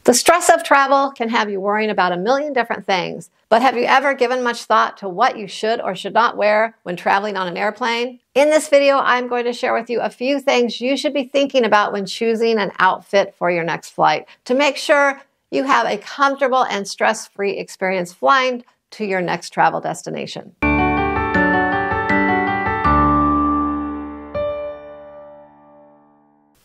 The stress of travel can have you worrying about a million different things, but have you ever given much thought to what you should or should not wear when traveling on an airplane? In this video, I'm going to share with you a few things you should be thinking about when choosing an outfit for your next flight to make sure you have a comfortable and stress-free experience flying to your next travel destination.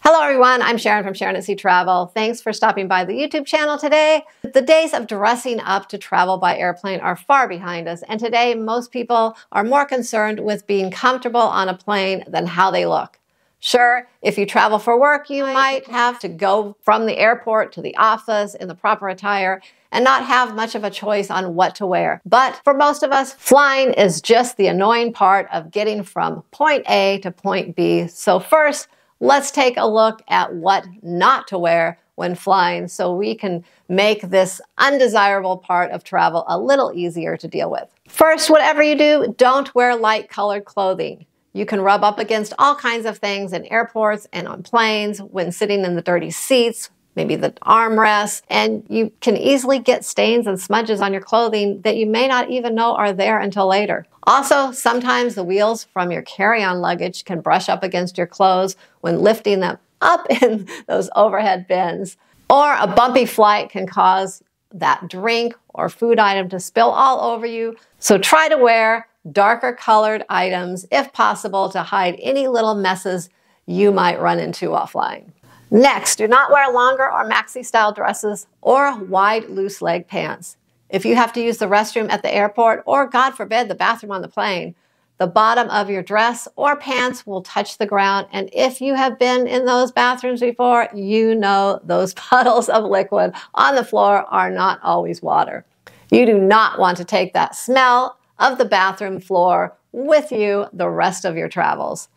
Hello everyone, I'm Sharon from Sharonatsea Travel. Thanks for stopping by the YouTube channel today. The days of dressing up to travel by airplane are far behind us, and today most people are more concerned with being comfortable on a plane than how they look. Sure, if you travel for work, you might have to go from the airport to the office in the proper attire and not have much of a choice on what to wear. But for most of us, flying is just the annoying part of getting from point A to point B. So first, let's take a look at what not to wear when flying so we can make this undesirable part of travel a little easier to deal with. First, whatever you do, don't wear light colored clothing. You can rub up against all kinds of things in airports and on planes when sitting in the dirty seats, maybe the armrests, and you can easily get stains and smudges on your clothing that you may not even know are there until later. Also, sometimes the wheels from your carry-on luggage can brush up against your clothes when lifting them up in those overhead bins. Or a bumpy flight can cause that drink or food item to spill all over you. So try to wear darker colored items if possible to hide any little messes you might run into while flying. Next, do not wear longer or maxi-style dresses or wide, loose leg pants. If you have to use the restroom at the airport or, God forbid, the bathroom on the plane, the bottom of your dress or pants will touch the ground. And if you have been in those bathrooms before, you know those puddles of liquid on the floor are not always water. You do not want to take that smell of the bathroom floor with you the rest of your travels.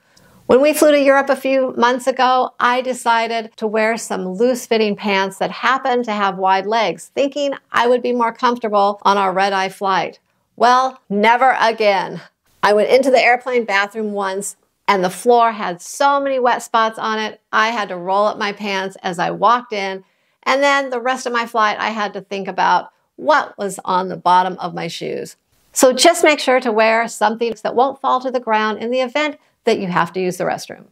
When we flew to Europe a few months ago, I decided to wear some loose-fitting pants that happened to have wide legs, thinking I would be more comfortable on our red-eye flight. Well, never again. I went into the airplane bathroom once, and the floor had so many wet spots on it, I had to roll up my pants as I walked in, and then the rest of my flight, I had to think about what was on the bottom of my shoes. So just make sure to wear something that won't fall to the ground in the event that you have to use the restroom.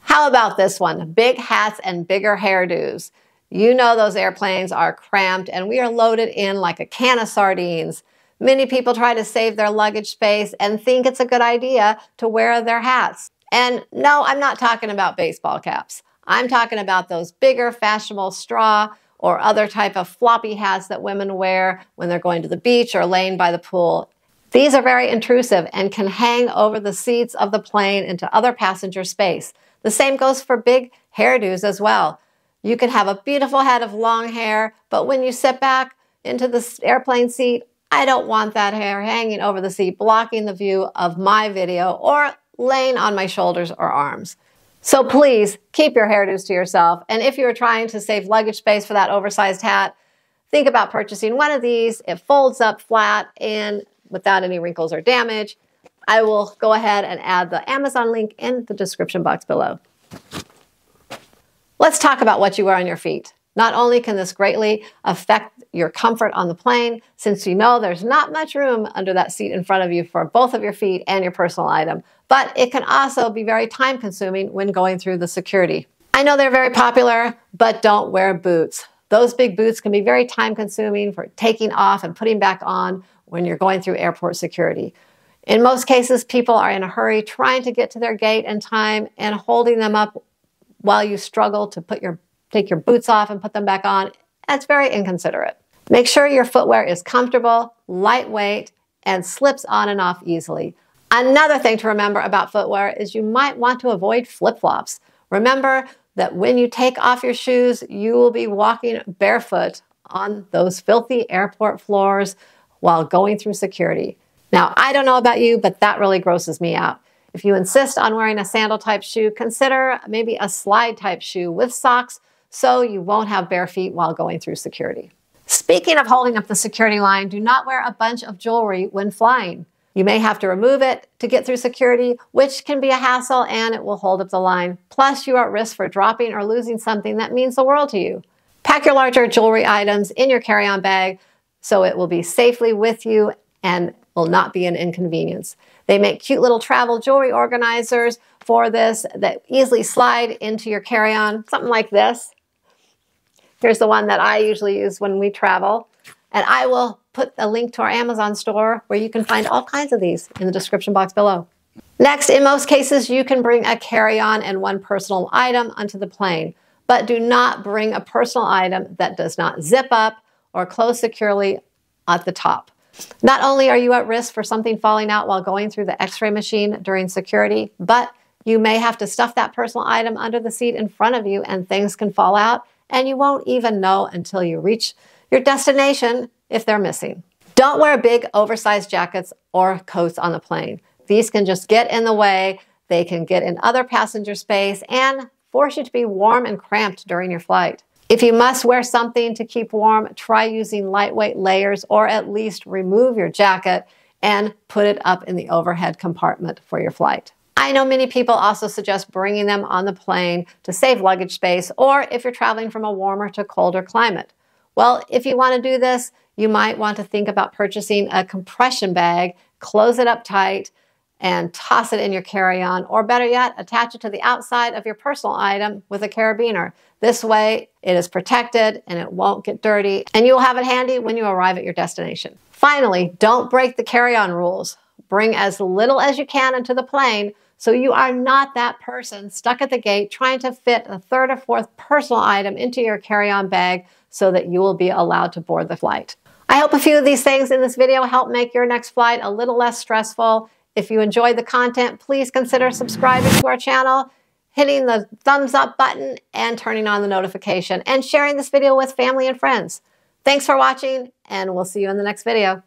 How about this one? Big hats and bigger hairdos. You know those airplanes are cramped and we are loaded in like a can of sardines. Many people try to save their luggage space and think it's a good idea to wear their hats. And no, I'm not talking about baseball caps. I'm talking about those bigger fashionable straw or other type of floppy hats that women wear when they're going to the beach or laying by the pool. These are very intrusive and can hang over the seats of the plane into other passenger space. The same goes for big hairdos as well. You can have a beautiful head of long hair, but when you sit back into the airplane seat, I don't want that hair hanging over the seat, blocking the view of my video or laying on my shoulders or arms. So please keep your hairdos to yourself. And if you're trying to save luggage space for that oversized hat, think about purchasing one of these. It folds up flat and without any wrinkles or damage. I will go ahead and add the Amazon link in the description box below. Let's talk about what you wear on your feet. Not only can this greatly affect your comfort on the plane, since you know there's not much room under that seat in front of you for both of your feet and your personal item, but it can also be very time consuming when going through the security. I know they're very popular, but don't wear boots. Those big boots can be very time consuming for taking off and putting back on when you're going through airport security. In most cases, people are in a hurry trying to get to their gate in time and holding them up while you struggle to take your boots off and put them back on. That's very inconsiderate. Make sure your footwear is comfortable, lightweight, and slips on and off easily. Another thing to remember about footwear is you might want to avoid flip-flops. Remember that when you take off your shoes, you will be walking barefoot on those filthy airport floors while going through security. Now, I don't know about you, but that really grosses me out. If you insist on wearing a sandal type shoe, consider maybe a slide type shoe with socks so you won't have bare feet while going through security. Speaking of holding up the security line, do not wear a bunch of jewelry when flying. You may have to remove it to get through security, which can be a hassle and it will hold up the line. Plus, you are at risk for dropping or losing something that means the world to you. Pack your larger jewelry items in your carry-on bag so it will be safely with you and will not be an inconvenience. They make cute little travel jewelry organizers for this that easily slide into your carry-on, something like this. Here's the one that I usually use when we travel. And I will put a link to our Amazon store where you can find all kinds of these in the description box below. Next, in most cases, you can bring a carry-on and one personal item onto the plane, but do not bring a personal item that does not zip up or close securely at the top. Not only are you at risk for something falling out while going through the X-ray machine during security, but you may have to stuff that personal item under the seat in front of you and things can fall out and you won't even know until you reach your destination if they're missing. Don't wear big oversized jackets or coats on the plane. These can just get in the way. They can get in other passenger space and force you to be warm and cramped during your flight. If you must wear something to keep warm, try using lightweight layers or at least remove your jacket and put it up in the overhead compartment for your flight. I know many people also suggest bringing them on the plane to save luggage space or if you're traveling from a warmer to colder climate. Well, if you want to do this, you might want to think about purchasing a compression bag, close it up tight, and toss it in your carry-on, or better yet, attach it to the outside of your personal item with a carabiner. This way, it is protected and it won't get dirty, and you will have it handy when you arrive at your destination. Finally, don't break the carry-on rules. Bring as little as you can into the plane so you are not that person stuck at the gate trying to fit a third or fourth personal item into your carry-on bag so that you will be allowed to board the flight. I hope a few of these things in this video help make your next flight a little less stressful. If you enjoyed the content, please consider subscribing to our channel, hitting the thumbs up button, and turning on the notification, and sharing this video with family and friends. Thanks for watching, and we'll see you in the next video.